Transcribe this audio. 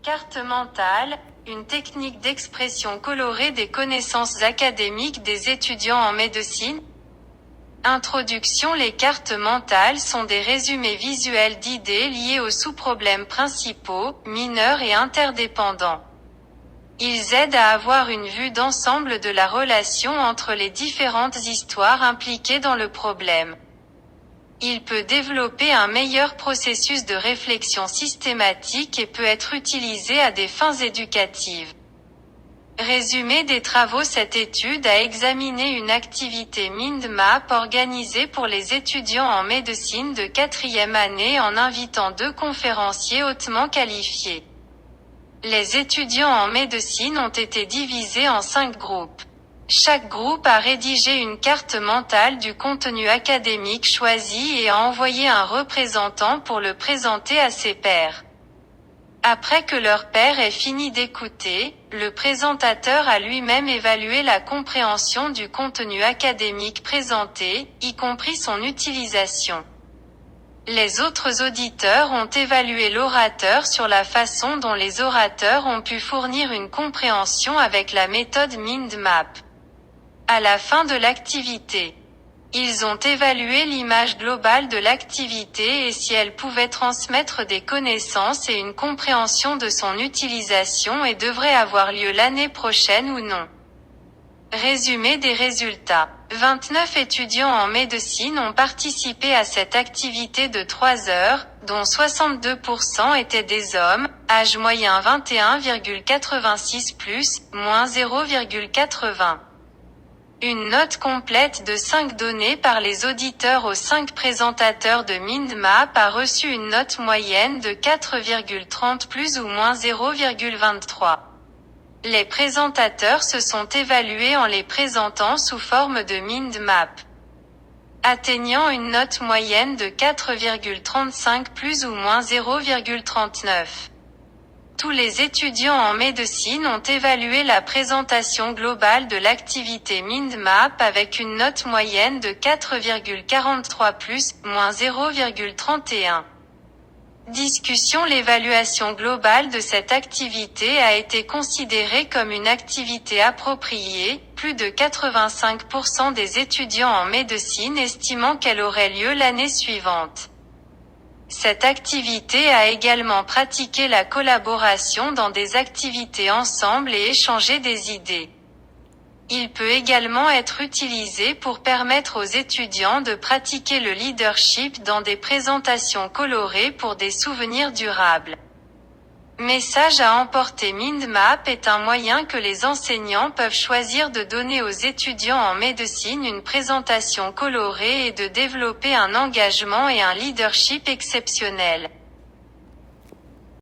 Carte mentale, une technique d'expression colorée des connaissances académiques des étudiants en médecine. Introduction. Les cartes mentales sont des résumés visuels d'idées liées aux sous-problèmes principaux, mineurs et interdépendants. Ils aident à avoir une vue d'ensemble de la relation entre les différentes histoires impliquées dans le problème. Il peut développer un meilleur processus de réflexion systématique et peut être utilisé à des fins éducatives. Résumé des travaux. Cette étude a examiné une activité mind map organisée pour les étudiants en médecine de 4e année en invitant 2 conférenciers hautement qualifiés. Les étudiants en médecine ont été divisés en 5 groupes. Chaque groupe a rédigé une carte mentale du contenu académique choisi et a envoyé un représentant pour le présenter à ses pairs. Après que leur père ait fini d'écouter, le présentateur a lui-même évalué la compréhension du contenu académique présenté, y compris son utilisation. Les autres auditeurs ont évalué l'orateur sur la façon dont les orateurs ont pu fournir une compréhension avec la méthode mind map. À la fin de l'activité, ils ont évalué l'image globale de l'activité et si elle pouvait transmettre des connaissances et une compréhension de son utilisation et devrait avoir lieu l'année prochaine ou non. Résumé des résultats. 29 étudiants en médecine ont participé à cette activité de 3 heures, dont 62% étaient des hommes, âge moyen 21,86 moins 0,80. Une note complète de 5 donnée par les auditeurs aux 5 présentateurs de MindMap a reçu une note moyenne de 4,30 plus ou moins 0,23. Les présentateurs se sont évalués en les présentant sous forme de MindMap, atteignant une note moyenne de 4,35 plus ou moins 0,39. Tous les étudiants en médecine ont évalué la présentation globale de l'activité MindMap avec une note moyenne de 4,43 plus, moins 0,31. Discussion. L'évaluation globale de cette activité a été considérée comme une activité appropriée, plus de 85% des étudiants en médecine estimant qu'elle aurait lieu l'année suivante. Cette activité a également pratiqué la collaboration dans des activités ensemble et échangé des idées. Il peut également être utilisé pour permettre aux étudiants de pratiquer le leadership dans des présentations colorées pour des souvenirs durables. Message à emporter. MindMap est un moyen que les enseignants peuvent choisir de donner aux étudiants en médecine une présentation colorée et de développer un engagement et un leadership exceptionnel.